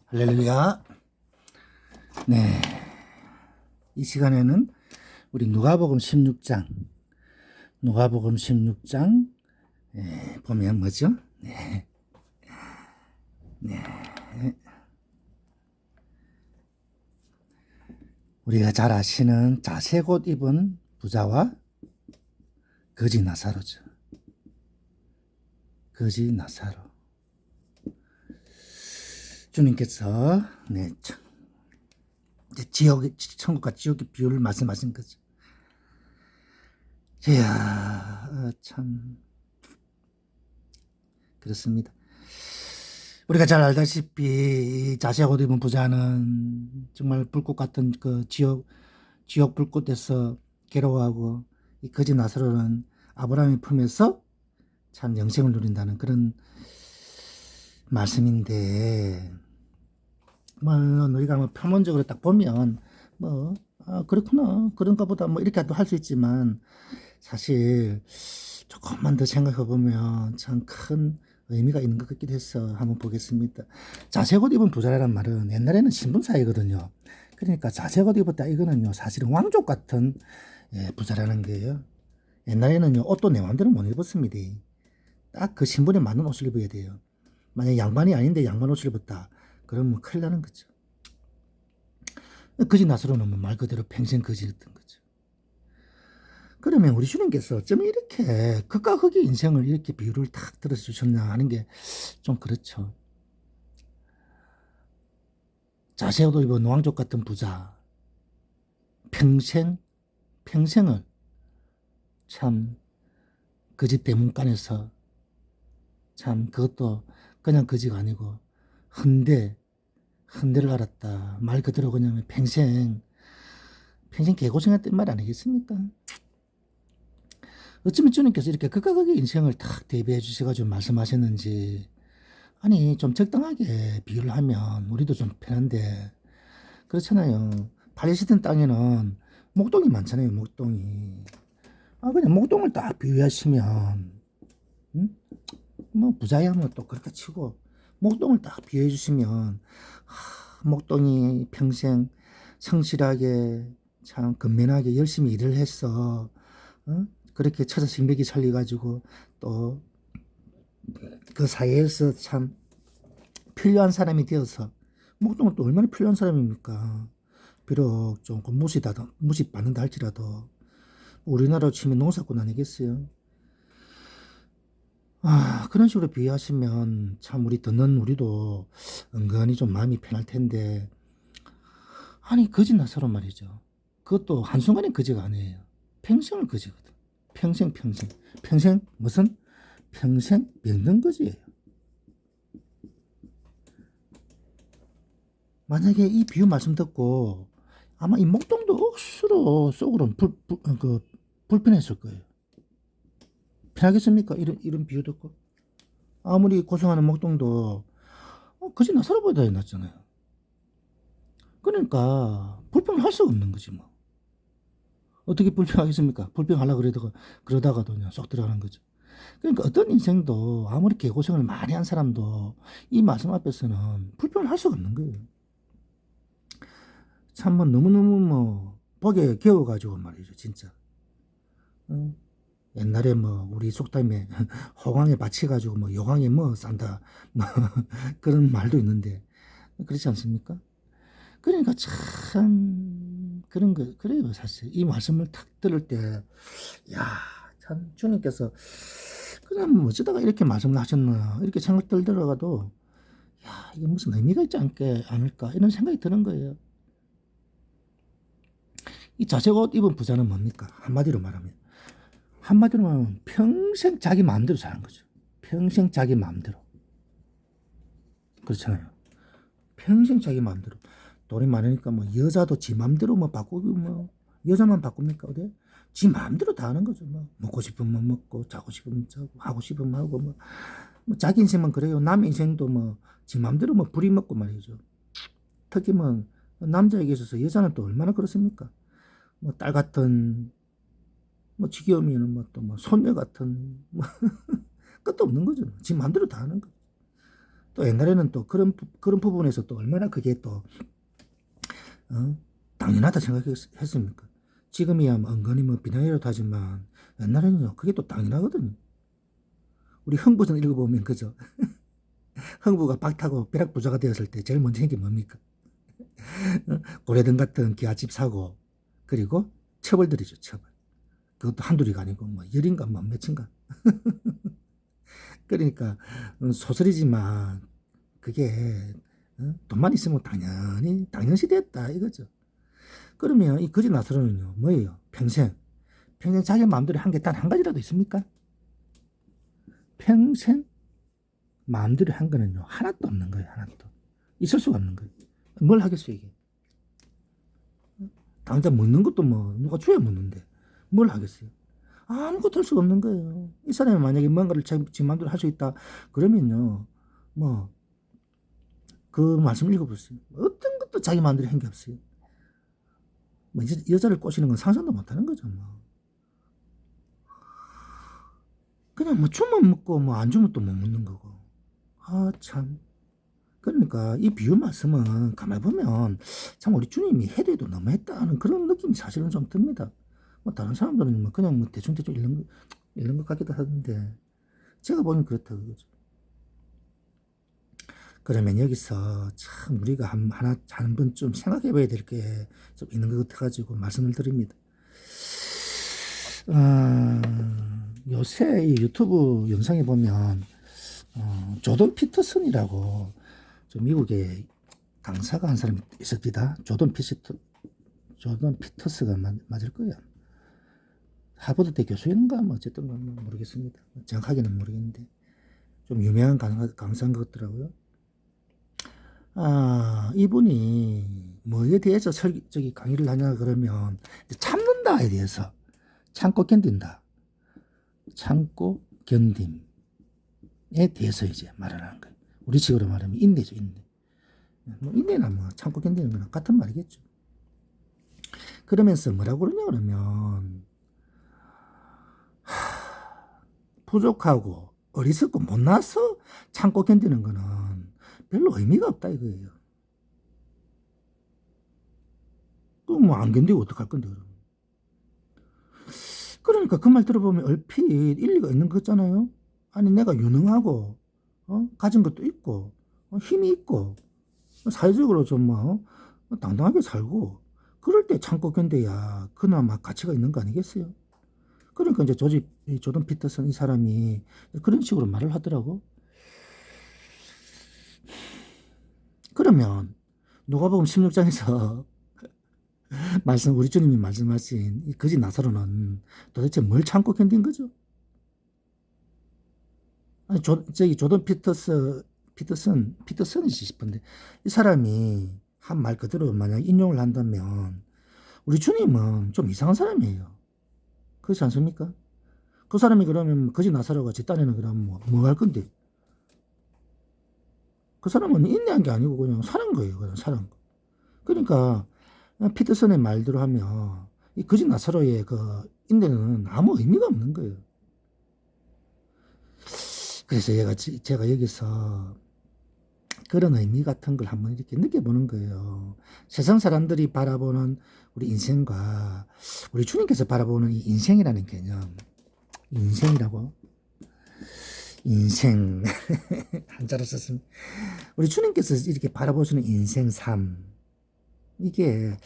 할렐루야. 네. 이 시간에는 우리 누가복음 16장, 보면 뭐죠? 네. 우리가 잘 아시는 자색 옷 입은 부자와 거지 나사로죠. 거지 나사로. 주님께서 천국과 지옥의 비유를 말씀하신 거죠. 참 그렇습니다. 우리가 잘 알다시피 자색 옷 입은 부자는 정말 불꽃 같은 그 지옥 불꽃에서 괴로워하고, 이 거지 나사로는 아브라함의 품에서 참 영생을 누린다는 그런 말씀인데, 우리가 표면적으로 딱 보면 그렇구나, 그런가 보다 이렇게 할 수 있지만, 사실 조금만 더 생각해 보면 참 큰 의미가 있는 것 같기도 해서 한번 보겠습니다. 자색 옷 입은 부자라는 말은 옛날에는 신분사회거든요. 그러니까 자색 옷 입었다 이거는요, 사실은 왕족 같은 부자라는 거예요. 옛날에는요, 옷도 내 마음대로 못 입었습니다. 딱 그 신분에 맞는 옷을 입어야 돼요. 만약 양반이 아닌데 양반 옷을 입었다, 그러면 큰일 나는 거죠. 거지 나서로는 말 그대로 평생 거지였던 거죠. 그러면 우리 주님께서 어쩌면 이렇게 극과 극의 인생을 이렇게 비유를 탁 들어주셨나 하는 게 좀 그렇죠. 자색 옷 입은 왕족 같은 부자, 평생을 참 그 집 대문간에서, 참 그것도 그냥 거지가 아니고 헌대를 알았다. 말 그대로 그냥 평생 개고생했던 말 아니겠습니까? 어쩌면 주님께서 이렇게 극과 극의 인생을 탁 대비해 주셔가지고 말씀하셨는지, 아니 좀 적당하게 비유를 하면 우리도 좀 편한데, 그렇잖아요. 팔레스타인 땅에는 목동이 많잖아요. 목동이. 그냥 목동을 딱 비유하시면, 부자야 또 그렇게 치고 목동을 딱 비유해 주시면, 목동이 평생 성실하게 참 근면하게 열심히 일을 했어. 그렇게 처자식맥이 살려가지고 또 그 사회에서 참 필요한 사람이 되어서, 목동은 또 얼마나 필요한 사람입니까? 비록 좀 무시받는다 할지라도 우리나라로 치면 농사꾼 아니겠어요? 그런 식으로 비유하시면 참 우리 듣는 우리도 은근히 좀 마음이 편할 텐데, 아니 거지 나서로 말이죠. 그것도 한순간의 거지가 아니에요. 평생을 거지거든. 평생 무슨 평생 믿는 거지예요. 만약에 이 비유 말씀 듣고 아마 이 목동도 억수로 속으로는 불편했을 거예요. 편하겠습니까? 이런 비유 듣고. 아무리 고생하는 목동도 거지 나사로보다 낫잖아요. 그러니까 불평을 할 수가 없는 거지 뭐. 어떻게 불평하겠습니까? 불평하려고 그러다가도 그냥 쏙 들어가는 거죠. 그러니까 어떤 인생도 아무리 개고생을 많이 한 사람도 이 말씀 앞에서는 불평을 할 수가 없는 거예요. 참 너무너무 보기에 겨워가지고 말이죠, 진짜. 옛날에 우리 속담에 호강에 바치가지고 요강에 싼다 그런 말도 있는데, 그렇지 않습니까? 그러니까 참 그런 거 그래요. 사실 이 말씀을 탁 들을 때, 참 주님께서 그냥 어쩌다가 이렇게 말씀을 하셨나 이렇게 생각들 들어가도, 이게 무슨 의미가 있지 않을까 이런 생각이 드는 거예요. 이 자색 옷 입은 부자는 뭡니까? 한마디로 말하면 평생 자기 마음대로 사는 거죠. 평생 자기 마음대로. 그렇잖아요. 평생 자기 마음대로. 돈이 많으니까 여자도 지 마음대로 바꾸고, 여자만 바꿉니까? 어디? 지 마음대로 다 하는 거죠. 먹고 싶으면 먹고, 자고 싶으면 자고, 하고 싶으면 하고, 자기 인생만 그래요. 남 인생도 지 마음대로 부리 먹고 말이죠. 특히 남자에게 있어서 여자는 또 얼마나 그렇습니까? 딸 같은, 지겨우면 또 손녀 같은, 끝도 없는 거죠. 지 마음대로 다 하는 거죠. 또 옛날에는 또 그런 부분에서 또 얼마나 그게 또, 당연하다 생각했습니까? 지금이야 뭐 은근히 뭐 비난이라도 하지만 옛날에는요, 그게 또 당연하거든요. 우리 흥부전 읽어보면 그죠? 흥부가 박 타고 벼락 부자가 되었을 때 제일 먼저 한 게 뭡니까? 고래등 같은 기아집 사고, 그리고 처벌들이죠, 처벌. 그것도 한둘이가 아니고 뭐 열인가 뭐 몇인가. 그러니까 소설이지만 그게 돈만 있으면 당연시 됐다 이거죠. 그러면 이 거지 나서로는요 뭐예요? 평생 자기 마음대로 한 게 단 한 가지라도 있습니까? 평생 마음대로 한 거는요 하나도 없는 거예요. 하나도 있을 수가 없는 거예요. 뭘 하겠어요 이게? 당장 먹는 것도 뭐 누가 줘야 먹는데 뭘 하겠어요? 아무것도 할 수가 없는 거예요. 이 사람이 만약에 뭔가를 지 마음대로 할 수 있다 그러면요 뭐 그 말씀 읽어보세요. 어떤 것도 자기 마음대로 한 게 없어요. 뭐 여자를 꼬시는 건 상상도 못하는 거죠. 뭐 그냥 뭐 주면 먹고 뭐 안 주면 또 못 먹는 거고. 아 참. 그러니까 이 비유 말씀은 가만히 보면 참 우리 주님이 해도 해도 너무했다는 그런 느낌이 사실은 좀 듭니다. 뭐 다른 사람들은 뭐 그냥 뭐 대충 읽는 것 같기도 하던데 제가 보기엔 그렇다고 그러죠. 그러면 여기서 참 우리가 한 번쯤 생각해 봐야 될 게 좀 있는 것 같아가지고 말씀을 드립니다. 요새 이 유튜브 영상에 보면 조던 피터슨이라고 미국의 강사가 한 사람이 있습니다. 조던 피터스가 맞을 거예요. 하버드대 교수인가 뭐 어쨌든 모르겠습니다. 정확하게는 모르겠는데 좀 유명한 강사인 것 같더라고요. 이분이 뭐에 대해서 저기 강의를 하냐 그러면 참는다에 대해서 참고 견딘다. 참고 견딤에 대해서 이제 말을 하는 거예요. 우리식으로 말하면 인내죠, 인내. 뭐 인내나 뭐 참고 견디는 거랑 같은 말이겠죠. 그러면서 뭐라고 그러냐 그러면 부족하고 어리석고 못나서 참고 견디는 거는 별로 의미가 없다 이거예요. 또 뭐 안 견디고 어떡할 건데 그럼. 그러니까 그 말 들어보면 얼핏 일리가 있는 거잖아요. 아니 내가 유능하고 가진 것도 있고 힘이 있고 사회적으로 좀 뭐 당당하게 살고 그럴 때 참고 견뎌야 그나마 가치가 있는 거 아니겠어요? 그러니까 이제 조던 피터슨 이 사람이 그런 식으로 말을 하더라고. 그러면 누가복음 16장에서 우리 주님이 말씀하신 이 거짓 나사로는 도대체 뭘 참고 견딘 거죠? 아니 조던 피터슨이지 싶은데 이 사람이 한 말 그대로 만약 인용을 한다면 우리 주님은 좀 이상한 사람이에요. 그렇지 않습니까? 그 사람이 그러면 거짓 나사로가 제 딴에는 그러면 뭐 할 건데? 그 사람은 인내한 게 아니고 그냥 사는 거예요. 그냥 사는 거. 그러니까 피터슨의 말대로 하면 이 거짓 나사로의 그 인내는 아무 의미가 없는 거예요. 그래서 제가 여기서 그런 의미 같은 걸 한번 이렇게 느껴보는 거예요. 세상 사람들이 바라보는 우리 인생과 우리 주님께서 바라보는 이 인생이라는 개념. 인생이라고? 인생. 한자로 썼습니다. 우리 주님께서 이렇게 바라보시는 인생 삶. 이게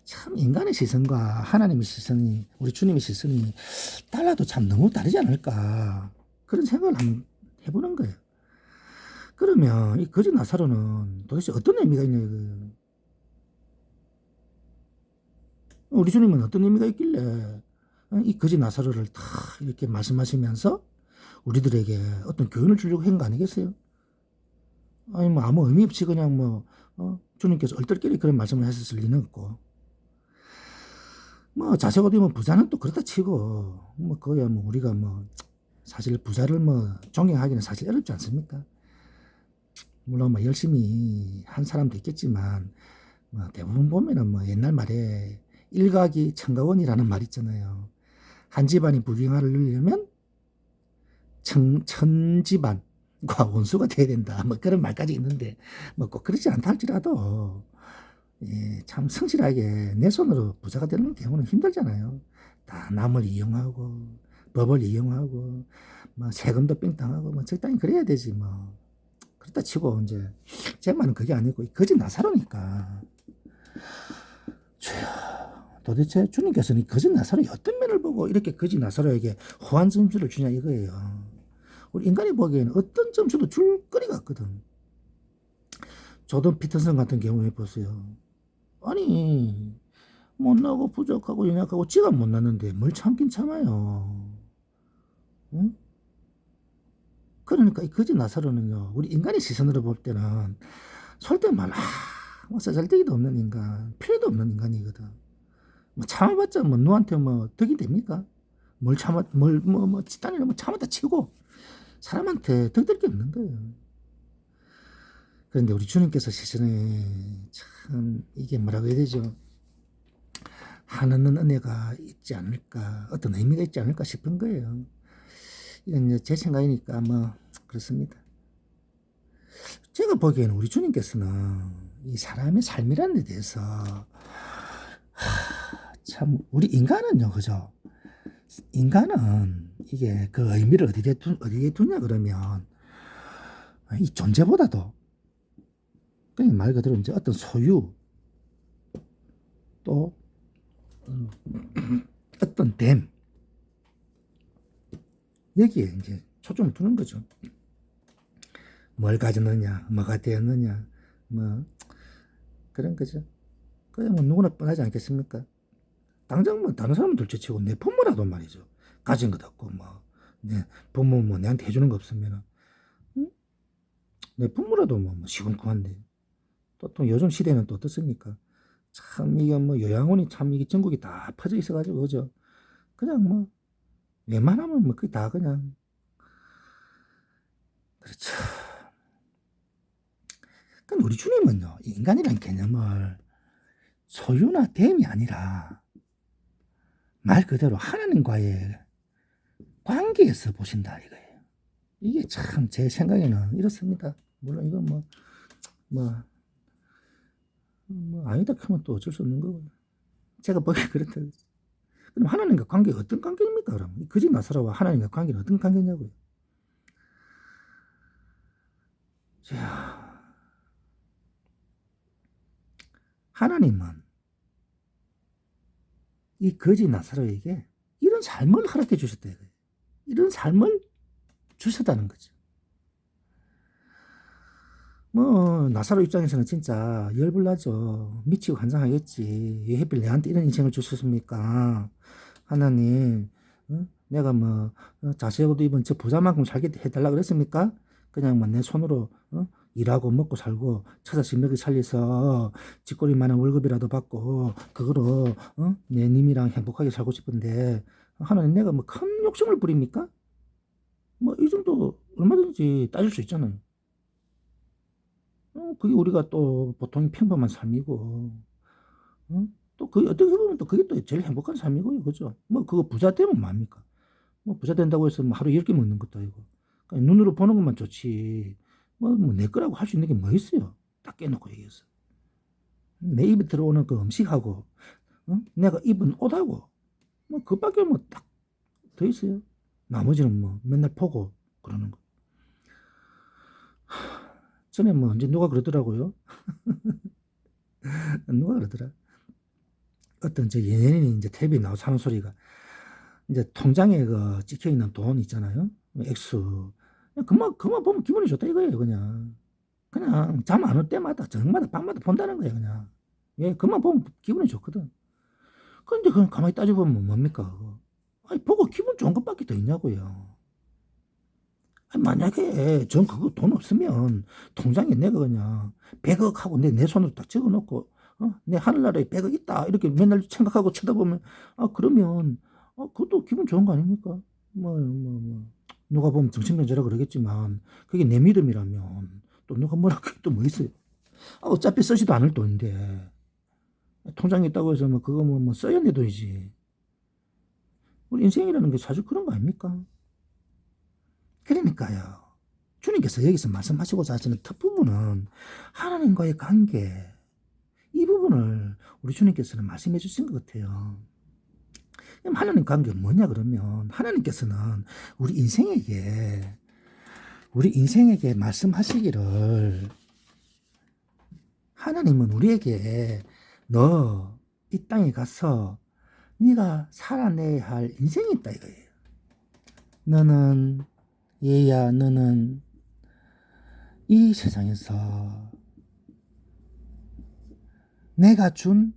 참 인간의 시선과 하나님의 시선이, 우리 주님의 시선이 달라도 참 너무 다르지 않을까. 그런 생각을 한번 해보는 거예요. 그러면 이 거짓 나사로는 도대체 어떤 의미가 있냐 이거예요. 우리 주님은 어떤 의미가 있길래 이 거짓 나사로를 다 이렇게 말씀하시면서 우리들에게 어떤 교훈을 주려고 한 거 아니겠어요? 아니 뭐 아무 의미 없이 그냥 뭐 주님께서 얼떨결에 그런 말씀을 하셨을 리는 없고 뭐 자세가 되면 부자는 또 그렇다 치고 뭐 그거야 뭐 우리가 뭐 사실 부자를 뭐 존경하기는 사실 어렵지 않습니까? 물론 뭐 열심히 한 사람도 있겠지만 뭐 대부분 보면은 뭐 옛날 말에 일각이 천가원이라는 말 있잖아요. 한 집안이 부귀영화를 누리려면 천집안 원수가 돼야 된다. 뭐 그런 말까지 있는데 뭐 꼭 그렇지 않다 할지라도 참 성실하게 내 손으로 부자가 되는 경우는 힘들잖아요. 다 남을 이용하고 법을 이용하고 뭐 세금도 삥땅하고 뭐 적당히 그래야 되지 뭐. 그렇다 치고 이제 제 말은 그게 아니고 거지 나사로니까 도대체 주님께서는 거지 나사로의 어떤 면을 보고 이렇게 거지 나사로에게 호환 점수를 주냐 이거예요. 우리 인간이 보기에는 어떤 점수도 줄 거리가 없거든. 조던 피터슨 같은 경우에 보세요. 아니 못나고 부족하고 연약하고 지가 못났는데 뭘 참긴 참아요. 응? 그러니까 이 거지 나사로는요 우리 인간의 시선으로 볼 때는 솔직히 말 뭐 쓰잘데기도 없는 인간 필요도 없는 인간이거든. 뭐 참아봤자 뭐 누구한테 뭐 덕이 됩니까? 뭘 참아 뭘 집단이나 뭐 참았다 치고 사람한테 덕될 게 없는 거예요. 그런데 우리 주님께서 시선에 참 이게 뭐라고 해야 되죠? 한없는 은혜가 있지 않을까, 어떤 의미가 있지 않을까 싶은 거예요. 이건 제 생각이니까 뭐 그렇습니다. 제가 보기에는 우리 주님께서는 이 사람의 삶이라는 데 대해서 참 우리 인간은요, 그죠? 인간은 이게 그 의미를 어디에 두냐 그러면 이 존재보다도 그냥 말 그대로 이제 어떤 소유 또 어떤 됨 여기에 이제 초점을 두는 거죠. 뭘 가졌느냐, 뭐가 되었느냐, 뭐 그런 거죠. 그냥 뭐 누구나 뻔하지 않겠습니까? 당장 뭐 다른 사람은 둘째치고 내 부모라도 말이죠. 가진 것 없고 뭐내 부모 뭐 내한테 해주는 거 없으면 응? 내 부모라도 뭐 시큰둥한데 또 요즘 시대는 또 어떻습니까? 참 이게 뭐 요양원이 참 이게 전국에 다 퍼져 있어가지고 그죠? 그냥 뭐 웬만하면 뭐 그게 다 그냥 그렇죠. 그럼 우리 주님은요 인간이란 개념을 소유나 됨이 아니라 말 그대로 하나님과의 관계에서 보신다 이거예요. 이게 참 제 생각에는 이렇습니다. 물론 이건 아니다 하면 또 어쩔 수 없는 거고요. 제가 보기에 그렇다. 그럼 하나님과 관계가 어떤 관계입니까? 그럼 거짓 나사로와 하나님과 관계는 어떤 관계냐고요. 자, 하나님은 이 거짓 나사로에게 이런 삶을 허락해 주셨다 이거예요. 이런 삶을 주셨다는 거죠. 뭐 나사로 입장에서는 진짜 열불나죠. 미치고 환장하겠지. 왜 하필 내한테 이런 인생을 주셨습니까? 하나님, 내가 뭐 자세하고도 입은 저 부자만큼 살게 해달라 그랬습니까? 그냥 뭐 내 손으로 일하고 먹고 살고 처자식 먹이 살려서 쥐꼬리만한 월급이라도 받고 그거로 내 님이랑 행복하게 살고 싶은데 하나님 내가 뭐 큰 욕심을 부립니까? 뭐 이 정도 얼마든지 따질 수 있잖아요. 그게 우리가 또 보통 평범한 삶이고, 또 그 어떻게 보면 또 그게 또 제일 행복한 삶이고요, 그죠? 뭐 그거 부자 되면 뭐합니까? 뭐 부자 된다고 해서 뭐 하루 10개 먹는 것도 아니고, 그러니까 눈으로 보는 것만 좋지, 뭐 내 거라고 할 수 있는 게 뭐 있어요? 딱 깨놓고 얘기해서. 내 입에 들어오는 그 음식하고, 내가 입은 옷하고, 뭐 그밖에 뭐 딱 더 있어요. 나머지는 뭐 맨날 보고 그러는 거. 전에 뭐 언제 누가 그러더라고요. 누가 그러더라. 어떤 저 연예인이 이제 텔레비에 나와서 하는 소리가 이제 통장에 그 찍혀 있는 돈 있잖아요. 액수. 그만 보면 기분이 좋다 이거예요, 그냥. 그냥 잠 안 올 때마다 저녁마다 밤마다 본다는 거예요, 그냥. 예, 그만 보면 기분이 좋거든. 그런데 그냥 가만히 따져보면 뭡니까? 그거. 아니, 보고 기분 좋은 것밖에 더 있냐고요. 아니, 만약에 전 그거 돈 없으면 통장에 내가 그냥 100억 하고 내 손으로 딱 적어 놓고 내 하늘나라에 100억 있다 이렇게 맨날 생각하고 쳐다보면 그러면 그것도 기분 좋은 거 아닙니까? 누가 보면 정신병자라 그러겠지만 그게 내 믿음이라면 또 누가 뭐라 그게 또 뭐 있어요? 어차피 쓰지도 않을 돈인데 통장에 있다고 해서 뭐 그거 뭐 써야 내 돈이지. 우리 인생이라는 게 사실 그런 거 아닙니까? 그러니까요. 주님께서 여기서 말씀하시고자 하시는 첫 부분은 하나님과의 관계, 이 부분을 우리 주님께서는 말씀해 주신 것 같아요. 그럼 하나님 관계가 뭐냐 그러면 하나님께서는 우리 인생에게 말씀하시기를, 하나님은 우리에게 너 이 땅에 가서 네가 살아내야 할 인생이 있다 이거예요. 너는 얘야, 너는 이 세상에서 내가 준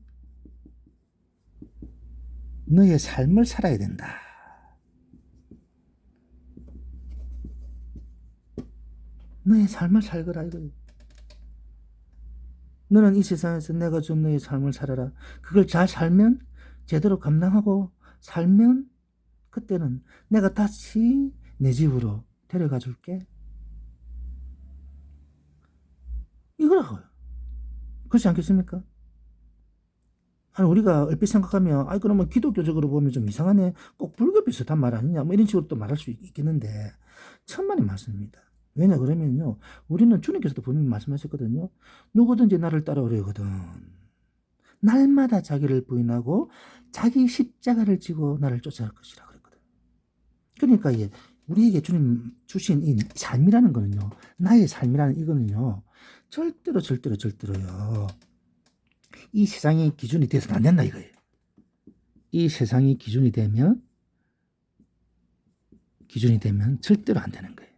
너의 삶을 살아야 된다. 너의 삶을 살거라 이거예요. 너는 이 세상에서 내가 준 너의 삶을 살아라. 그걸 잘 살면, 제대로 감당하고 살면, 그때는 내가 다시 내 집으로 데려가 줄게. 이거라고요. 그렇지 않겠습니까? 아니, 우리가 얼핏 생각하면, 아이, 그러면 기독교적으로 보면 좀 이상하네. 꼭 불교 비슷한 말 아니냐. 뭐 이런 식으로 또 말할 수 있겠는데, 천만의 말씀입니다. 왜냐, 그러면요. 우리는 주님께서도 분명히 말씀하셨거든요. 누구든지 나를 따라오려거든. 날마다 자기를 부인하고 자기 십자가를 지고 나를 쫓아갈 것이라 그랬거든. 그러니까 우리에게 주님 주신 이 삶이라는 거는요. 나의 삶이라는 이거는요. 절대로요. 이 세상의 기준이 돼서는 안 된다 이거예요. 이 세상이 기준이 되면 절대로 안 되는 거예요.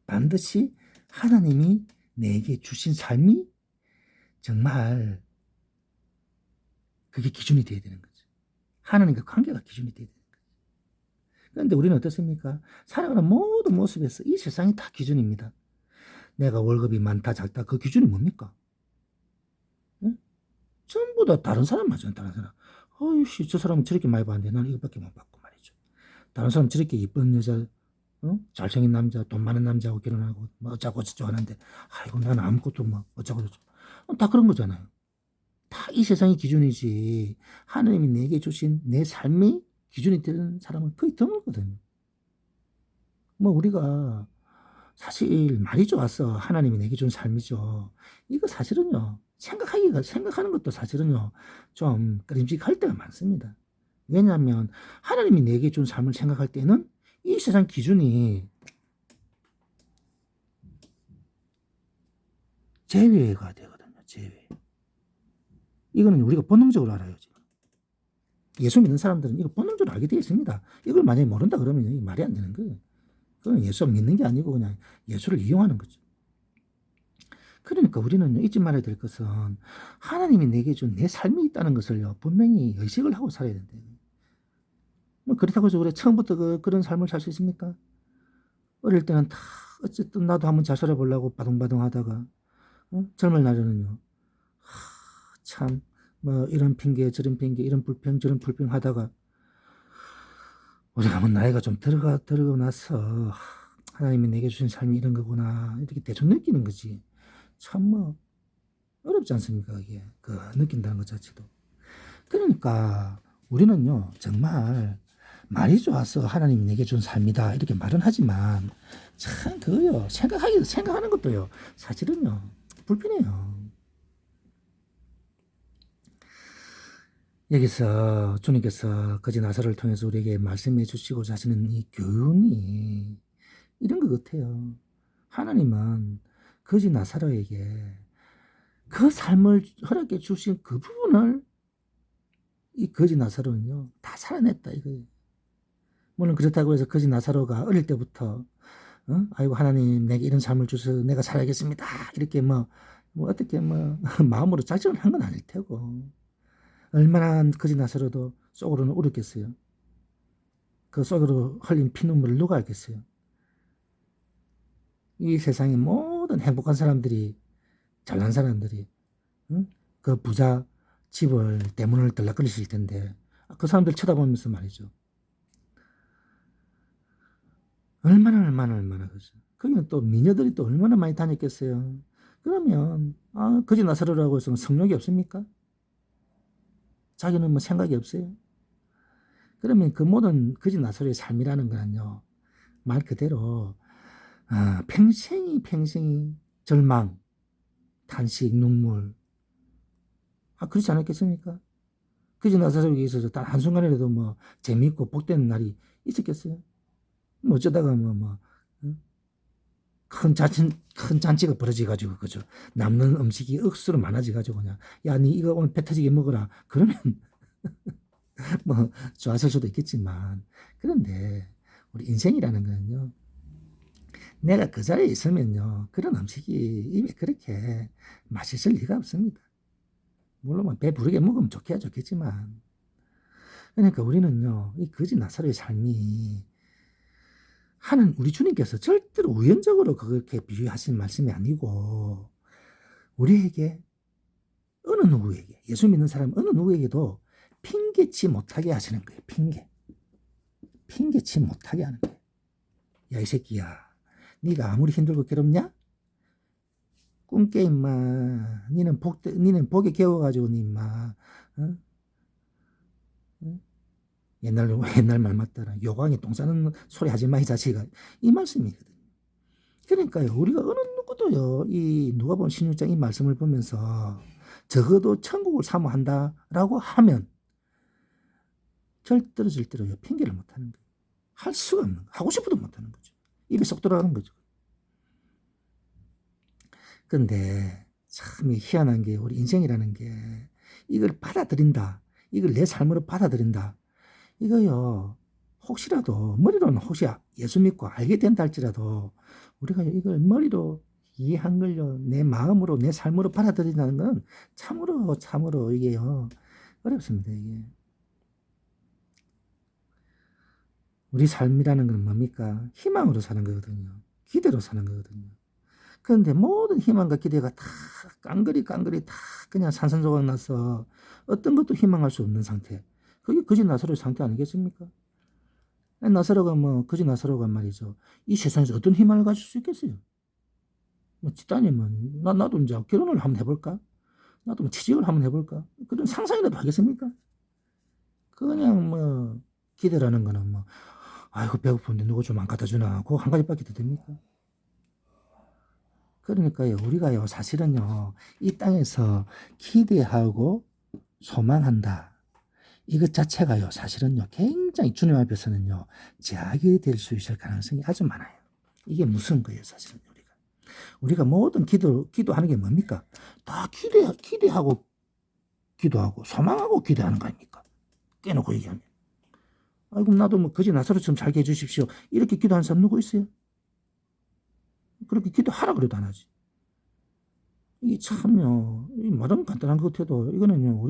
반드시 하나님이 내게 주신 삶이 정말 그게 기준이 돼야 되는 거죠. 하나님과 관계가 기준이 돼야 되는 거죠. 그런데 우리는 어떻습니까? 살아가는 모든 모습에서 이 세상이 다 기준입니다. 내가 월급이 많다 작다 그 기준이 뭡니까? 응? 전부 다 다른 사람 맞잖아요. 다른 사람. 어이씨, 저 사람은 저렇게 많이 받는데 나는 이것밖에 못 받고 말이죠. 다른 사람 저렇게 이쁜 여자, 잘생긴 남자, 돈 많은 남자하고 결혼하고 뭐 어쩌고 저쩌고 하는데, 아이고 나는 아무것도 뭐 어쩌고 저쩌고. 다 그런 거잖아요. 다 이 세상이 기준이지, 하나님이 내게 주신 내 삶이 기준이 되는 사람은 거의 드물거든요. 뭐 우리가 사실 말이 좋아서 하나님이 내게 준 삶이죠. 이거 사실은요, 생각하는 것도 사실은요, 좀 꺼림직할 때가 많습니다. 왜냐하면 하나님이 내게 준 삶을 생각할 때는 이 세상 기준이 제외가 되거든요. 제외. 이거는 우리가 본능적으로 알아요. 지금. 예수 믿는 사람들은 이거 본능적으로 알게 되어 있습니다. 이걸 만약에 모른다 그러면 이게 말이 안 되는 거예요. 그건 예수 믿는 게 아니고 그냥 예수를 이용하는 거죠. 그러니까 우리는 잊지 말아야 될 것은 하나님이 내게 준 내 삶이 있다는 것을요, 분명히 의식을 하고 살아야 된다. 뭐 그렇다고 해서 그래 처음부터 그런 삶을 살 수 있습니까? 어릴 때는 다 어쨌든 나도 한번 잘 살아보려고 바둥바둥 하다가 젊은 날에는요, 참 뭐 이런 핑계 저런 핑계, 이런 불평 저런 불평 하다가 우리가 뭐 나이가 좀 들어가고 나서 하나님이 내게 주신 삶이 이런 거구나 이렇게 대충 느끼는 거지. 참 뭐 어렵지 않습니까? 이게 느낀다는 것 자체도. 그러니까 우리는요, 정말 말이 좋아서 하나님이 내게 준 삶이다 이렇게 말은 하지만 참 그거요, 생각하는 것도요, 사실은요 불편해요. 여기서 주님께서 거지 나사로를 통해서 우리에게 말씀해 주시고자 하시는 이 교훈이 이런 것 같아요. 하나님은 거지 나사로에게 그 삶을 허락해 주신 그 부분을 이 거지 나사로는요 다 살아냈다 이거예요. 물론 그렇다고 해서 거지 나사로가 어릴 때부터 아이고 하나님 내게 이런 삶을 주셔서 내가 살아야겠습니다 이렇게 뭐 어떻게 뭐 마음으로 작정을 한 건 아닐 테고, 얼마나 거지 나사로도 속으로는 울었겠어요. 그 속으로 흘린 피눈물을 누가 알겠어요. 이 세상의 모든 행복한 사람들이, 잘난 사람들이 그 부자 집을 대문을 들락거리실 텐데 그 사람들 쳐다보면서 말이죠, 얼마나 그죠. 거기는 또 미녀들이 또 얼마나 많이 다녔겠어요. 그러면 거지 나사로라고 해서 성욕이 없습니까? 자기는 뭐 생각이 없어요. 그러면 그 모든 거지 나사로의 삶이라는 거는요, 말 그대로 평생이 절망, 탄식, 눈물. 그렇지 않았겠습니까? 그저 나사로에게 있어서 단 한순간이라도 뭐 재미있고 복되는 날이 있었겠어요? 뭐 어쩌다가 응? 큰 잔치가 벌어져가지고, 그죠? 남는 음식이 억수로 많아져가지고, 그냥, 야, 니 이거 오늘 배 터지게 먹어라. 그러면, 뭐, 좋았을 수도 있겠지만, 그런데, 우리 인생이라는 거는요, 내가 그 자리에 있으면요, 그런 음식이 입에 그렇게 맛있을 리가 없습니다. 물론 뭐 배 부르게 먹으면 좋겠지만, 그러니까 우리는요, 이 거지 나사로의 삶이, 하는 우리 주님께서 절대로 우연적으로 그렇게 비유하신 말씀이 아니고, 우리에게, 어느 누구에게, 예수 믿는 사람 어느 누구에게도 핑계치 못하게 하시는 거예요. 핑계치 못하게 하는 거예요. 야, 이 새끼야, 네가 아무리 힘들고 괴롭냐? 꿈깨 임마. 니는 복에 겨워가지고 니 임마. 어? 어? 옛날 말 맞다라. 요강에 똥 싸는 소리 하지 마, 이 자식아. 이 말씀이거든요. 그러니까요, 우리가 어느 누구도요, 이 누가복음 16장 이 말씀을 보면서 적어도 천국을 사모한다라고 하면 절대로요, 핑계를 못 하는 거예요. 할 수가 없는 거예요. 하고 싶어도 못 하는 거죠. 입에 쏙 들어가는 거죠. 근데 참 희한한 게, 우리 인생이라는 게 이걸 받아들인다. 이걸 내 삶으로 받아들인다. 이거요, 혹시라도 머리로는 혹시 예수 믿고 알게 된다 할지라도 우리가 이걸 머리로 이해한 걸요, 내 마음으로, 내 삶으로 받아들인다는 건 참으로 이게요, 어렵습니다. 이게. 우리 삶이라는 건 뭡니까? 희망으로 사는 거거든요. 기대로 사는 거거든요. 그런데 모든 희망과 기대가 다 깡그리 다 그냥 산산조각 나서 어떤 것도 희망할 수 없는 상태. 그게 거지 나사로의 상태 아니겠습니까? 나사로가 거지 나사로가 말이죠, 이 세상에서 어떤 희망을 가질 수 있겠어요? 집단이면, 나도 이제 결혼을 한번 해볼까? 나도 취직을 한번 해볼까? 그런 상상이라도 하겠습니까? 그냥 기대라는 거는 아이고, 배고픈데 누구 좀 안 갖다 주나? 그거 한 가지밖에 더 됩니까? 그러니까요, 우리가요, 사실은요, 이 땅에서 기대하고 소망한다. 이것 자체가요, 사실은요, 굉장히 주님 앞에서는요, 제약이 될 수 있을 가능성이 아주 많아요. 이게 무슨 거예요, 사실은 우리가 모든 기도하는 게 뭡니까? 다 기대하고 기도하고 소망하고 기도하는 거 아닙니까? 깨놓고 얘기하면. 아이고, 나도 거지 나사로처럼 살게 해주십시오. 이렇게 기도하는 사람 누구 있어요? 그렇게 기도하라 그래도 안 하지. 이게 참요, 이 말은 간단한 것 같아도 이거는요,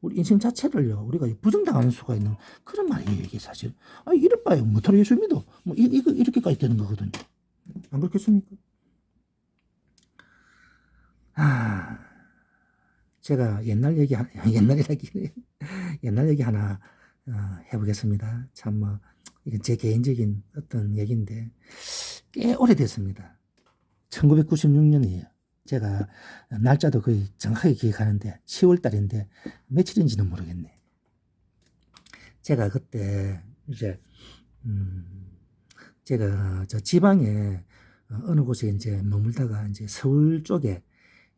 우리 인생 자체를요, 우리가 부정당하는 수가 있는 그런 말이에요, 이게 사실. 이럴 바에 뭐토록 예수 믿어. 이렇게까지 되는 거거든요. 안 그렇겠습니까? 제가 옛날 얘기 하나 해보겠습니다. 참 이건 제 개인적인 어떤 얘기인데 꽤 오래됐습니다. 1996년이에요. 제가 날짜도 거의 정확하게 기억하는데 10월 달인데 며칠인지는 모르겠네. 제가 그때 이제 제가 저 지방에 어느 곳에 이제 머물다가 이제 서울 쪽에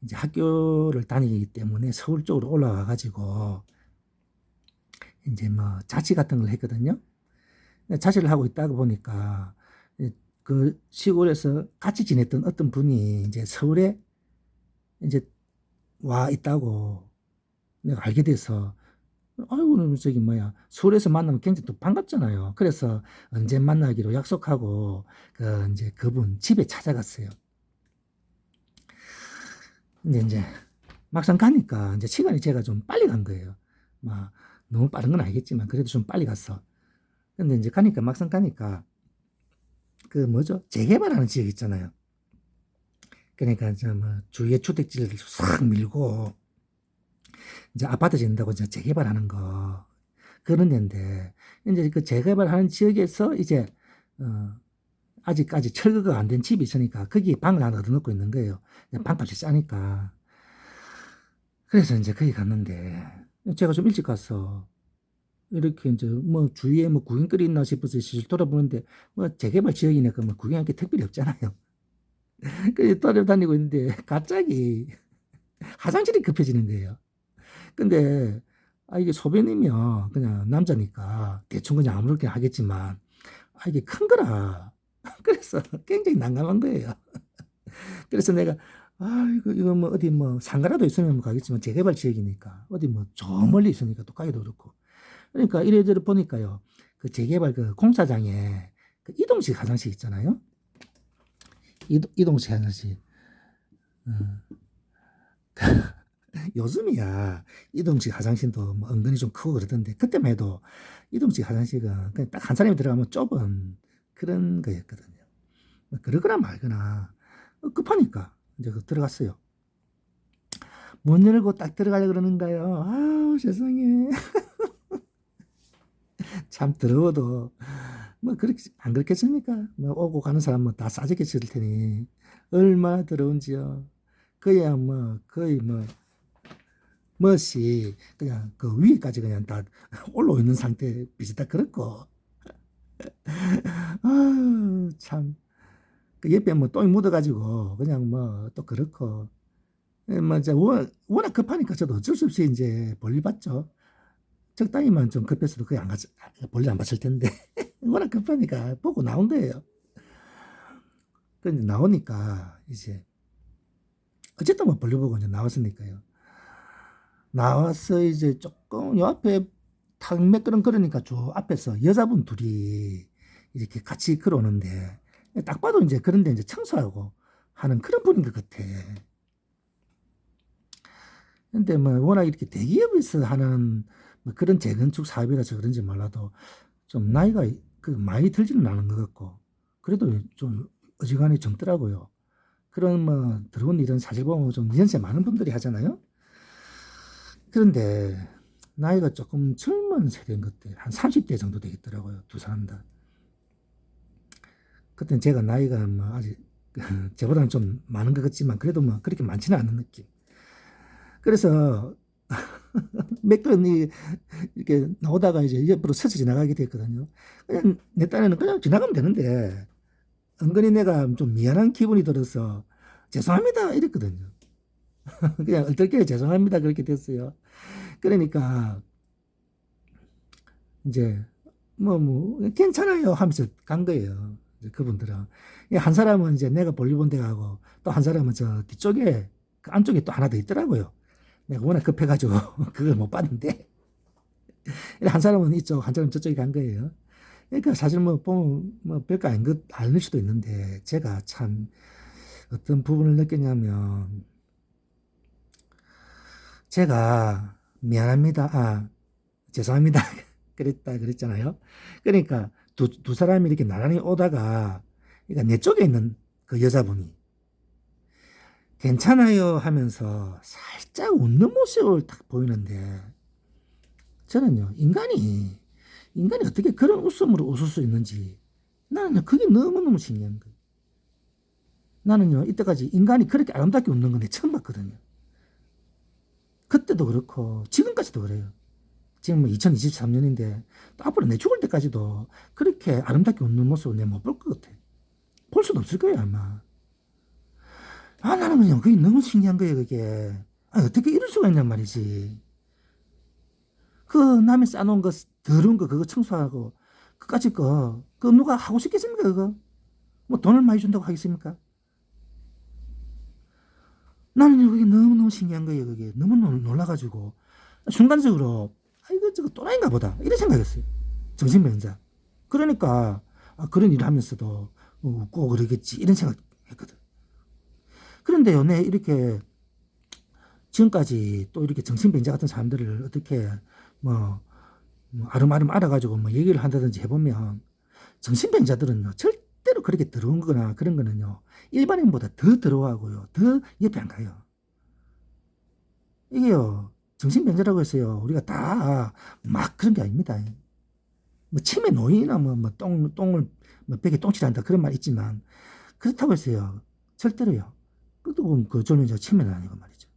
이제 학교를 다니기 때문에 서울 쪽으로 올라와 가지고 이제 자취 같은 걸 했거든요. 자취를 하고 있다가 보니까 그 시골에서 같이 지냈던 어떤 분이 이제 서울에 이제 와 있다고 내가 알게 돼서, 아이고, 서울에서 만나면 굉장히 또 반갑잖아요. 그래서 언제 만나기로 약속하고 이제 그분 집에 찾아갔어요. 근데 이제 막상 가니까 이제 시간이 제가 좀 빨리 간 거예요. 너무 빠른 건 아니겠지만 그래도 좀 빨리 갔어. 근데 이제 막상 가니까 재개발하는 지역 있잖아요. 그러니까 주위에 주택지를 싹 밀고 이제 아파트 짓는다고 이제 재개발하는 거, 그런 데인데, 이제 그 재개발하는 지역에서 이제 아직까지 철거가 안 된 집이 있으니까 거기 방을 하나 더 넣고 있는 거예요. 방값이 싸니까. 그래서 이제 거기 갔는데 제가 좀 일찍 갔어. 이렇게 이제 뭐 주위에 뭐 구경거리 있나 싶어서 실실 돌아보는데 뭐 재개발 지역이니까 뭐 구경할 게 특별히 없잖아요. 그래서 돌아다니고 있는데 갑자기 화장실이 급해지는 거예요. 근데 이게 소변이면 그냥 남자니까 대충 그냥 아무렇게 하겠지만 이게 큰 거라. 그래서 굉장히 난감한 거예요. 그래서 내가 아이고 이거 뭐 어디 뭐 상가라도 있으면 뭐 가겠지만 재개발 지역이니까 어디 뭐 저 멀리 있으니까 또 가기도 그렇고 그러니까 이래저래 보니까요 그 재개발 그 공사장에 그 이동식 화장실 있잖아요. 이동식 화장실. 어, 요즘이야 이동식 화장실도 뭐 은근히 좀 크고 그러던데 그때만 해도 이동식 화장실은 그냥 딱 한 사람이 들어가면 좁은 그런 거였거든요. 뭐 그러거나 말거나 급하니까 이제 그 들어갔어요. 문 열고 딱 들어가려 그러는가요? 아우 세상에 참 더러워도 뭐 그렇게 안 그렇겠습니까? 뭐 오고 가는 사람 뭐다 싸지게 쓸 테니 얼마나 더러운지요. 그야 뭐 거의 뭐 멋이 그냥 그 위에까지 그냥 다 올라오 있는 상태 비슷하 그렇고 아참 그 옆에 뭐 똥이 묻어가지고 그냥 뭐 또 그렇고 뭐 이제 워낙 급하니까 저도 어쩔 수 없이 이제 볼일 봤죠. 적당히만 좀 급했어도 거의 안 갔, 볼일 안 봤을 텐데 워낙 급하니까 보고 나온 거예요. 근데 나오니까 이제 어쨌든 뭐 볼일 보고 이제 나왔으니까요. 나와서 이제 조금 요 앞에 탁 몇 걸음 걸으니까 저 앞에서 여자분 둘이 이렇게 같이 걸어오는데 딱 봐도 이제 그런데 이제 청소하고 하는 그런 분인 것 같아. 근데 뭐 워낙 이렇게 대기업에서 하는 뭐 그런 재건축 사업이라서 그런지 몰라도 좀 나이가 그 많이 들지는 않은 것 같고 그래도 좀 어지간히 젊더라고요. 그런 뭐 들어온 일은 사실 보면 좀 연세 많은 분들이 하잖아요. 그런데 나이가 조금 젊은 세대인 것 같아요. 한 30대 정도 되겠더라고요. 두 사람 다. 그때는 제가 나이가 뭐 아직 저보다는 좀 많은 것 같지만 그래도 뭐 그렇게 많지는 않은 느낌. 그래서 몇 걸음이 이렇게 나오다가 이제 옆으로 스쳐 지나가게 됐거든요. 그냥 내 딴에는 그냥 지나가면 되는데 은근히 내가 좀 미안한 기분이 들어서 죄송합니다 이랬거든요. 그냥 얼떨결에 죄송합니다 그렇게 됐어요. 그러니까 이제 뭐 괜찮아요 하면서 간 거예요. 이제 그분들은 한 사람은 이제 내가 볼일 본 데 가고 또 한 사람은 저 뒤쪽에 그 안쪽에 또 하나 더 있더라고요. 내가 워낙 급해가지고 그걸 못 봤는데 한 사람은 이쪽 한 사람은 저쪽에 간 거예요. 그러니까 사실 뭐 보면 뭐 별거 아닌 것 아닐 수도 있는데 제가 참 어떤 부분을 느꼈냐면 제가 미안합니다. 죄송합니다. 그랬잖아요. 그러니까 두 사람이 이렇게 나란히 오다가 그러니까 내 쪽에 있는 그 여자분이 괜찮아요 하면서 살짝 웃는 모습을 딱 보이는데 저는요 인간이 어떻게 그런 웃음으로 웃을 수 있는지 나는 그게 너무너무 신기한 거예요. 나는요 이때까지 인간이 그렇게 아름답게 웃는 건 처음 봤거든요. 그때도 그렇고 지금까지도 그래요. 지금 뭐 2023년인데 또 앞으로 내 죽을 때까지도 그렇게 아름답게 웃는 모습을 내가 못 볼 것 같아. 볼 수도 없을 거예요 아마. 나는 그냥 그게 너무 신기한 거예요 그게. 어떻게 이럴 수가 있냔 말이지. 그 남이 싸놓은 거 더러운 거 그거 청소하고 그까짓 거 그거 누가 하고 싶겠습니까 그거. 뭐 돈을 많이 준다고 하겠습니까. 나는 그게 너무너무 신기한 거예요 그게. 너무 놀라가지고 순간적으로 이거 저거 또라이인가 보다 이런 생각했어요. 정신병자. 그러니까 그런 일을 하면서도 웃고 그러겠지 이런 생각했거든. 그런데요, 내 이렇게 지금까지 또 이렇게 정신병자 같은 사람들을 어떻게 뭐, 아름아름 알아가지고 뭐 얘기를 한다든지 해보면 정신병자들은요 절대로 그렇게 더러운 거나 그런 거는요 일반인보다 더 더러워하고요 더 옆에 안 가요. 이게요 정신병자라고 해서요 우리가 다 막 그런 게 아닙니다. 뭐 치매 노인이나 뭐 똥을 뭐 벽에 똥칠한다 그런 말 있지만 그렇다고 해서요 절대로요 그것도 그 젊은 자 치매는 아니고 말이죠.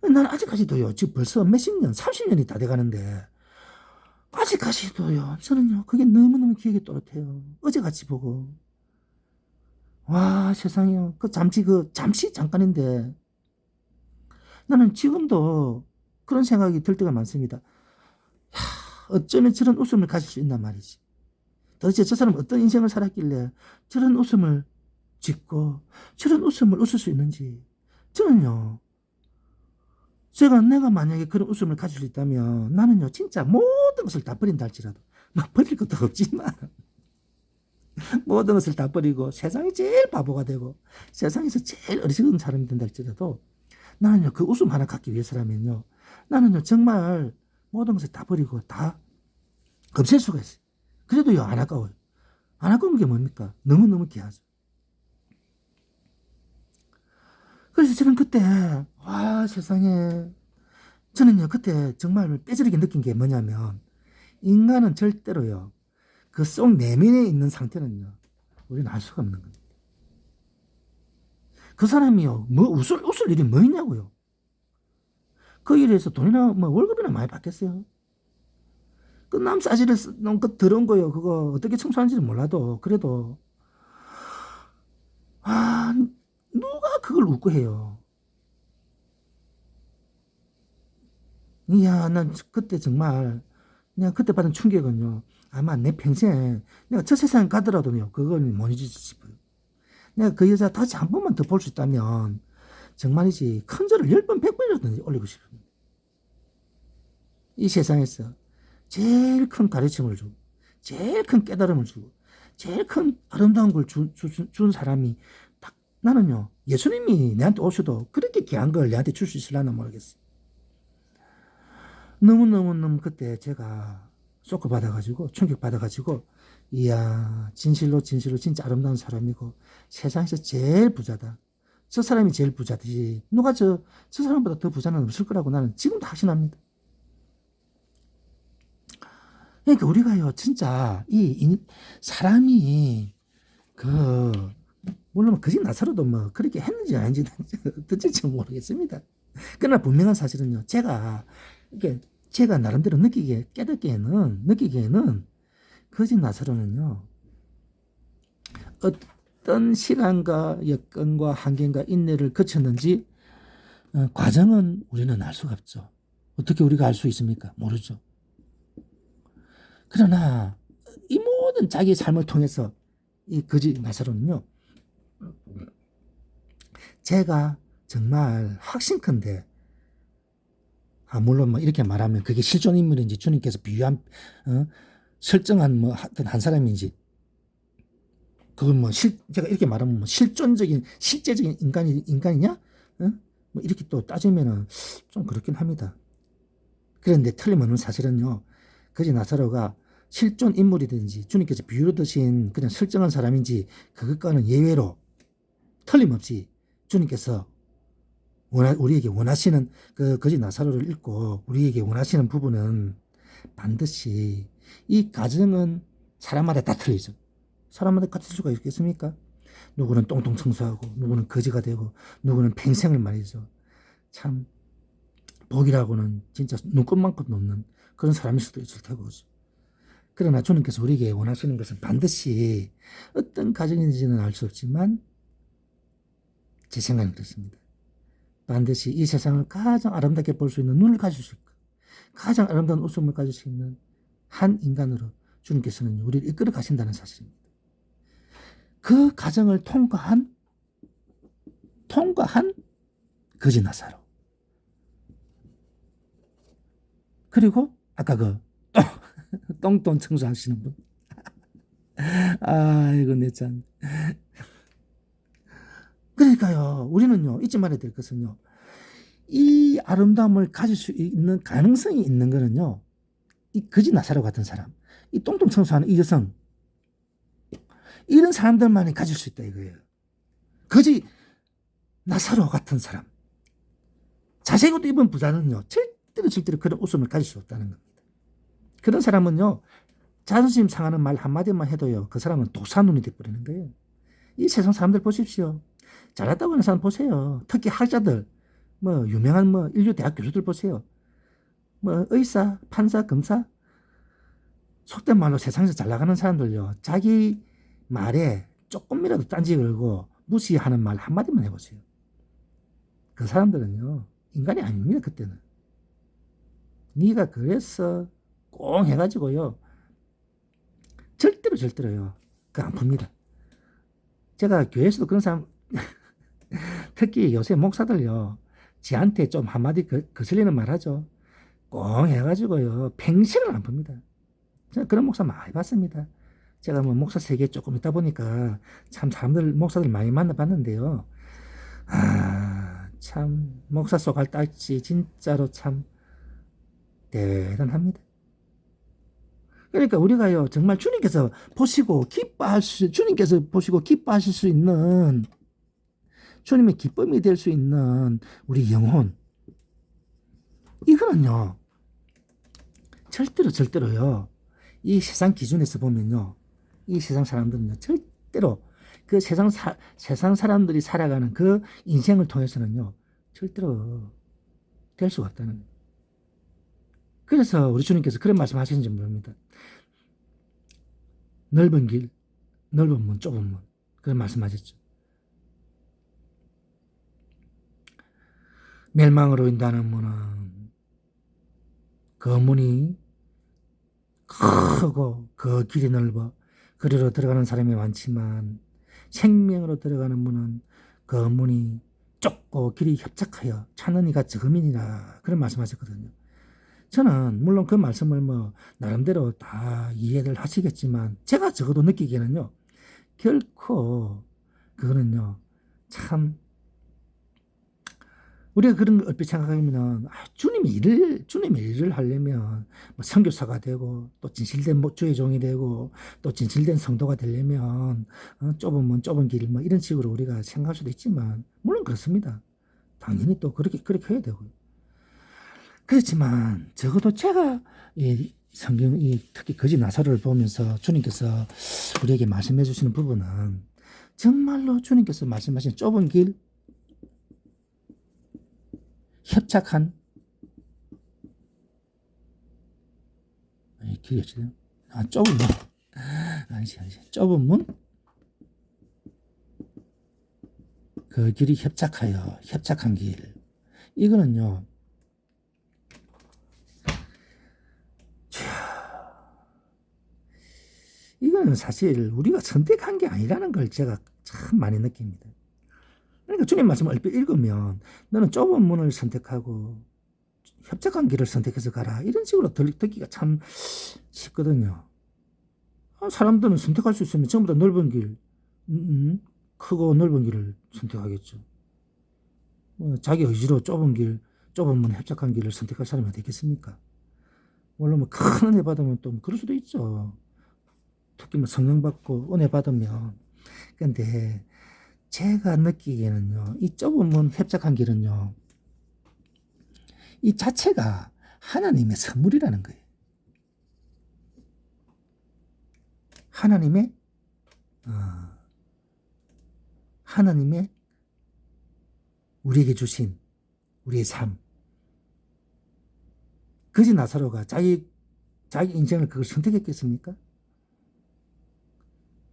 나는 아직까지도요 지금 벌써 몇십 년 30년이 다 돼가는데 아직까지도요. 저는요. 그게 너무너무 기억에 또렷해요. 어제같이 보고. 와, 세상에요. 잠시 잠깐인데 나는 지금도 그런 생각이 들 때가 많습니다. 어쩌면 저런 웃음을 가질 수 있단 말이지. 도대체 저 사람은 어떤 인생을 살았길래 저런 웃음을 짓고 저런 웃음을 웃을 수 있는지. 저는요. 내가 만약에 그런 웃음을 가질 수 있다면 나는요. 진짜 모든 것을 다 버린다 할지라도 막 버릴 것도 없지만 모든 것을 다 버리고 세상에 제일 바보가 되고 세상에서 제일 어리석은 사람이 된다 할지라도 나는요. 그 웃음 하나 갖기 위해서라면요. 나는요. 정말 모든 것을 다 버리고 다 없앨 수가 있어요. 그래도요. 안 아까워요. 안 아까운 게 뭡니까? 너무너무 귀하죠. 그래서 저는 그때 와 세상에 저는요. 그때 정말 뼈저리게 느낀 게 뭐냐면 인간은 절대로요. 그 속 내면에 있는 상태는요. 우리는 알 수가 없는 겁니다. 그 사람이요. 뭐 웃을 일이 뭐 있냐고요. 그 일에서 돈이나 뭐 월급이나 많이 받겠어요. 그 남 싸지를 놓은 그 더러운 거요. 그거 어떻게 청소하는지는 몰라도 그래도 아 누가 그걸 웃고 해요. 이야 난 그때 정말 내가 그때 받은 충격은요. 아마 내 평생 내가 저 세상 가더라도요. 그걸 못 잊을 싶어요. 내가 그 여자 다시 한 번만 더 볼 수 있다면 정말이지 큰 절을 10번 100번이라도 올리고 싶습니다. 이 세상에서 제일 큰 가르침을 주고 제일 큰 깨달음을 주고 제일 큰 아름다운 걸 준 사람이 딱 나는요. 예수님이 내한테 오셔도 그렇게 귀한 걸 내한테 줄 수 있을라나 모르겠어. 너무너무너무 그때 제가 쇼크 받아가지고 충격 받아가지고 이야 진실로 진짜 아름다운 사람이고 세상에서 제일 부자다. 저 사람이 제일 부자지 누가 저 사람보다 더 부자는 없을 거라고 나는 지금도 확신합니다. 그러니까 우리가요 진짜 사람이 그 물론 거짓 나서로도 뭐 그렇게 했는지 아닌지는 어떨지 모르겠습니다. 그러나 분명한 사실은요 이게 제가 나름대로 느끼기에는 거짓 나서로는요 어떤 시간과 여건과 환경과 인내를 거쳤는지 과정은 우리는 알 수가 없죠. 어떻게 우리가 알 수 있습니까? 모르죠. 그러나 이 모든 자기의 삶을 통해서 이 거짓 나사로는요. 제가 정말 확신컨대 물론 뭐 이렇게 말하면 그게 실존 인물인지 주님께서 비유한 설정한 뭐 어떤 한 사람인지 그건 뭐 제가 이렇게 말하면 뭐 실제적인 인간이냐? 뭐 이렇게 또 따지면은 좀 그렇긴 합니다. 그런데 틀림없는 사실은요. 거짓 나사로가 실존 인물이든지 주님께서 비유로 드신 그냥 설정한 사람인지 그것과는 예외로 틀림없이 주님께서 우리에게 원하시는 그 거짓 나사로를 읽고 우리에게 원하시는 부분은 반드시 이 가정은 사람마다 다 틀리죠. 사람마다 같을 수가 있겠습니까? 누구는 똥똥 청소하고 누구는 거지가 되고 누구는 평생을 말이죠. 참 복이라고는 진짜 눈꽃만큼 높는 그런 사람일 수도 있을 테고. 그러나 주님께서 우리에게 원하시는 것은 반드시 어떤 가정인지는 알 수 없지만 제 생각은 그렇습니다. 반드시 이 세상을 가장 아름답게 볼 수 있는 눈을 가질 수 있고 가장 아름다운 웃음을 가질 수 있는 한 인간으로 주님께서는 우리를 이끌어 가신다는 사실입니다. 그 과정을 통과한 거짓 나사로. 그리고 아까 그 똥똥 청소하시는 분. 아이고 내 참. 그러니까요. 우리는요. 잊지 말아야 될 것은요. 이 아름다움을 가질 수 있는 가능성이 있는 거는요. 이 거짓 나사로 같은 사람. 이 똥똥 청소하는 이 여성. 이런 사람들만이 가질 수 있다 이거예요. 거짓 나사로 같은 사람. 자세히 옷 입은 부자는요. 절대로 그런 웃음을 가질 수 없다는 겁니다. 그런 사람은요. 자존심 상하는 말 한마디만 해도요. 그 사람은 도사눈이 돼버리는 거예요. 이 세상 사람들 보십시오. 잘났다고 하는 사람 보세요. 특히 학자들, 뭐 유명한 뭐 인류 대학 교수들 보세요. 뭐 의사, 판사, 검사 속된 말로 세상에서 잘 나가는 사람들요. 자기 말에 조금이라도 딴지 걸고 무시하는 말 한마디만 해보세요. 그 사람들은요. 인간이 아닙니다. 그때는. 네가 그랬어. 꽁 해가지고요. 절대로요. 그 안 풉니다. 제가 교회에서도 그런 사람 특히 요새 목사들요. 지한테 좀 한마디 거슬리는 말 하죠. 꽁 해가지고요. 평생을 안 풉니다. 제가 그런 목사 많이 봤습니다. 제가 뭐 목사 세계에 조금 있다 보니까 참 목사들 많이 만나봤는데요. 참 목사 쏘갈 딸지 진짜로 참 대단합니다. 그러니까 우리가요 정말 주님께서 보시고 기뻐하실 수 있는 주님의 기쁨이 될 수 있는 우리 영혼, 이거는요 절대로요 이 세상 기준에서 보면요 이 세상 사람들은요 절대로 그 세상 사람들이 살아가는 그 인생을 통해서는요 절대로 될 수가 없다는 거예요. 그래서 우리 주님께서 그런 말씀 하시는지 모릅니다. 넓은 길, 넓은 문, 좁은 문, 그런 말씀 하셨죠. 멸망으로 인도하는 문은 그 문이 크고 그 길이 넓어 그리로 들어가는 사람이 많지만 생명으로 들어가는 문은 그 문이 좁고 길이 협착하여 찾는 이가 적음이니라, 그런 말씀하셨거든요. 저는 물론 그 말씀을 뭐 나름대로 다 이해를 하시겠지만 제가 적어도 느끼기에는요 결코 그거는요 참 우리가 그런 걸 얼핏 생각하면 주님의 일을 하려면 뭐 선교사가 되고 또 진실된 주의 종이 되고 또 진실된 성도가 되려면 좁은 문 좁은 길 뭐 이런 식으로 우리가 생각할 수도 있지만 물론 그렇습니다. 당연히 또 그렇게 해야 되고요. 그렇지만 적어도 제가 이 성경 특히 거짓 나사로를 보면서 주님께서 우리에게 말씀해 주시는 부분은 정말로 주님께서 말씀하신 좁은 길, 협착한 길이 어찌돼요? 좁은 문. 아니지. 좁은 문. 그 길이 협착한 길. 이거는요. 이거는 사실 우리가 선택한 게 아니라는 걸 제가 참 많이 느낍니다. 그러니까 주님 말씀을 얼핏 읽으면 너는 좁은 문을 선택하고 협착한 길을 선택해서 가라, 이런 식으로 듣기가 참 쉽거든요. 사람들은 선택할 수 있으면 전부 다 넓은 길, 크고 넓은 길을 선택하겠죠. 자기 의지로 좁은 문, 협착한 길을 선택할 사람이 되겠습니까? 물론 뭐 큰 은혜 받으면 또 그럴 수도 있죠. 특히 뭐 성령 받고 은혜 받으면. 근데 제가 느끼기에는요, 이 좁은 문, 협착한 길은요, 이 자체가 하나님의 선물이라는 거예요. 하나님의 우리에게 주신 우리의 삶. 거짓 나사로가 자기 인생을 그걸 선택했겠습니까?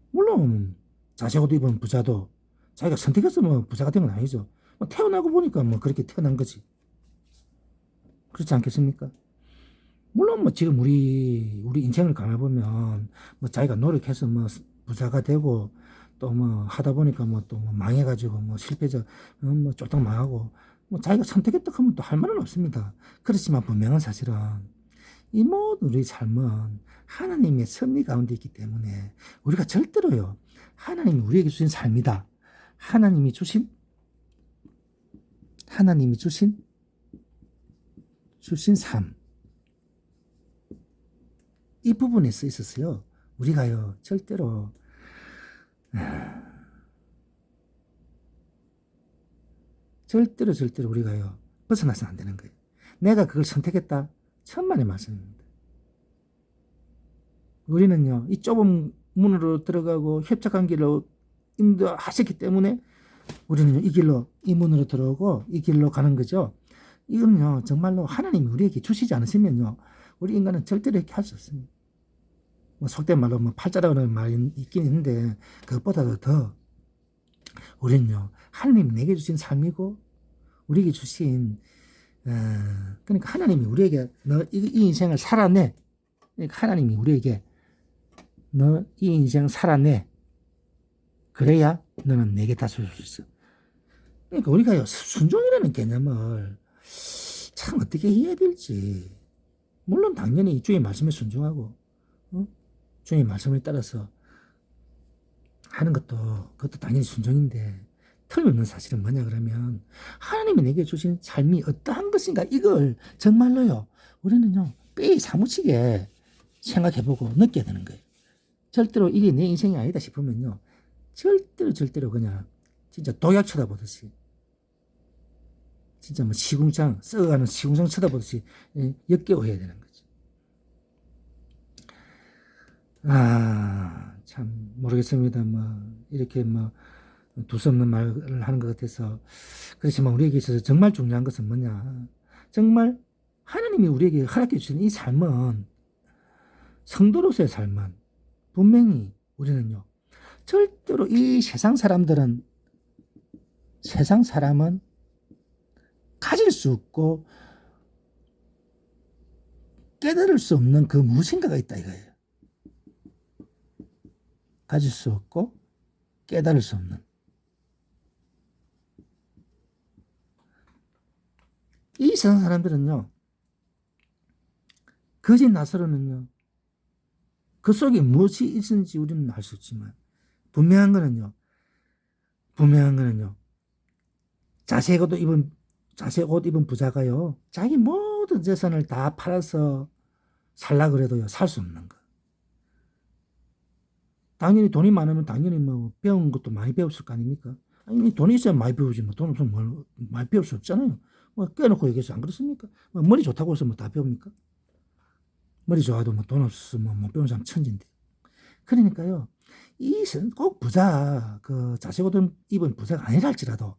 물론 자식옷 입은 부자도 자기가 선택해서 뭐 부자가 된 건 아니죠. 태어나고 보니까 뭐 그렇게 태어난 거지. 그렇지 않겠습니까? 물론 뭐 지금 우리 인생을 감아보면 뭐 자기가 노력해서 뭐 부자가 되고 또 뭐 하다 보니까 뭐 또 망해가지고 뭐 실패자 뭐 쫄딱 망하고 뭐 자기가 선택했다 하면 또 할 말은 없습니다. 그렇지만 분명한 사실은 이 모든 우리 삶은 하나님의 섭리 가운데 있기 때문에 우리가 절대로요 하나님이 우리에게 주신 삶이다, 하나님이 주신 삶, 이 부분에 있어서요 우리가요 절대로 우리가요 벗어나서는 안 되는 거예요. 내가 그걸 선택했다, 천만의 말씀입니다. 우리는요 이 좁은 문으로 들어가고 협착한 길로 인도하셨기 때문에 우리는 이 문으로 들어오고 이 길로 가는 거죠. 이건요 정말로 하나님이 우리에게 주시지 않으시면요 우리 인간은 절대로 이렇게 할 수 없습니다. 뭐 속된 말로 뭐 팔자라는 말이 있긴 있는데 그것보다도 더 우리는요 하나님 내게 주신 삶이고 우리에게 주신 그러니까 하나님이 우리에게 너 이 인생을 살아내. 그러니까 하나님이 우리에게 너 이 인생 살아내. 그래야 너는 내게 다스릴 수 있어. 그러니까 우리가 순종이라는 개념을 참 어떻게 해야 될지. 물론 당연히 주의 말씀에 순종하고 주의 말씀에 따라서 하는 그것도 당연히 순종인데 틀림없는 사실은 뭐냐 그러면 하나님이 내게 주신 삶이 어떠한 것인가 이걸 정말로요 우리는요 뼈에 사무치게 생각해보고 느껴야 되는 거예요. 절대로 이게 내 인생이 아니다 싶으면요 절대로 그냥 진짜 독약 쳐다보듯이 진짜 뭐 시궁창 썩어가는 시궁창 쳐다보듯이 역겨워해야 되는 거지. 참 모르겠습니다. 뭐 이렇게 뭐 두서없는 말을 하는 것 같아서 그렇지만 우리에게 있어서 정말 중요한 것은 뭐냐 정말 하나님이 우리에게 허락해 주신 이 삶은 성도로서의 삶은 분명히 우리는요 절대로 이 세상 사람은 가질 수 없고 깨달을 수 없는 그 무엇인가가 있다 이거예요. 가질 수 없고 깨달을 수 없는 이 세상 사람들은요 거짓 나서로는요 그 속에 무엇이 있는지 우리는 알 수 없지만 분명한 거는요 자색 옷 입은 부자가요 자기 모든 재산을 다 팔아서 살라 그래도요 살 수 없는 거. 당연히 돈이 많으면 당연히 뭐 배운 것도 많이 배웠을 거 아닙니까? 아니 돈이 있어야 많이 배우지 뭐 돈 없으면 뭘 많이 배울 수 없잖아요. 뭐 깨놓고 얘기해서 안 그렇습니까? 뭐 머리 좋다고 해서 뭐 다 배웁니까? 머리 좋아도 뭐 돈 없으면 뭐 배운 사람 천진데. 그러니까요 꼭 부자 그 자색 옷 입은 부자가 아니라 할지라도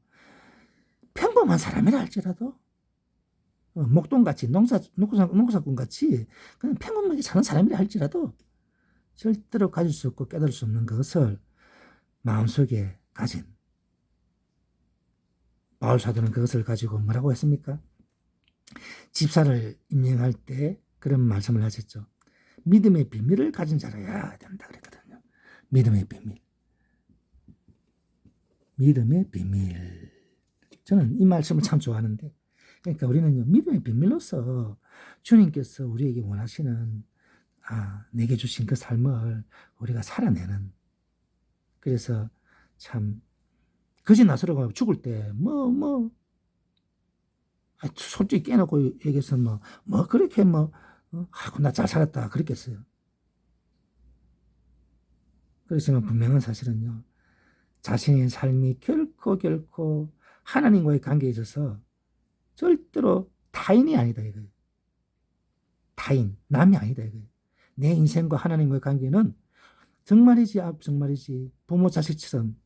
평범한 사람이라 할지라도 목동같이 농사꾼같이 그냥 평범하게 사는 사람이라 할지라도 절대로 가질 수 없고 깨달을 수 없는 것을 마음속에 가진 바울 사도는 그것을 가지고 뭐라고 했습니까? 집사를 임명할 때 그런 말씀을 하셨죠. 믿음의 비밀을 가진 자라야 된다 그랬거든요. 믿음의 비밀. 믿음의 비밀. 저는 이 말씀을 참 좋아하는데 그러니까 우리는요 믿음의 비밀로서 주님께서 우리에게 원하시는 내게 주신 그 삶을 우리가 살아내는 그래서 참 거짓 나서로가 죽을 때 솔직히 깨놓고 얘기해서 그렇게 나 잘 살았다 그랬겠어요. 그렇지만 분명한 사실은요 자신의 삶이 결코 하나님과의 관계에 있어서 절대로 타인이 아니다 이거예요. 타인, 남이 아니다 이거예요. 내 인생과 하나님과의 관계는 정말이지 부모 자식처럼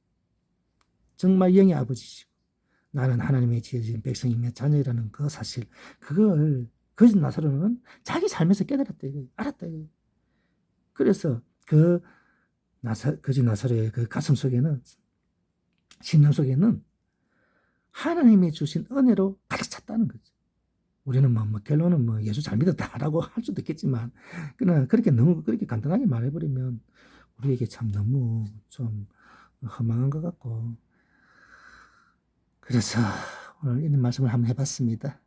정말 영의 아버지시고 나는 하나님의 지어진 백성이며 자녀라는 그 사실 그걸 거짓 나사로는 자기 삶에서 깨달았다 이거예요. 알았다 이거예요. 그래서 그 거짓 나사로의 그 가슴 속에는 심령 속에는 하나님이 주신 은혜로 가득 찼다는 거죠. 우리는 결론은 예수 잘 믿었다라고 할 수도 있겠지만 그러나 그렇게 간단하게 말해버리면 우리에게 참 너무 좀 허망한 것 같고 그래서 오늘 이런 말씀을 한번 해봤습니다.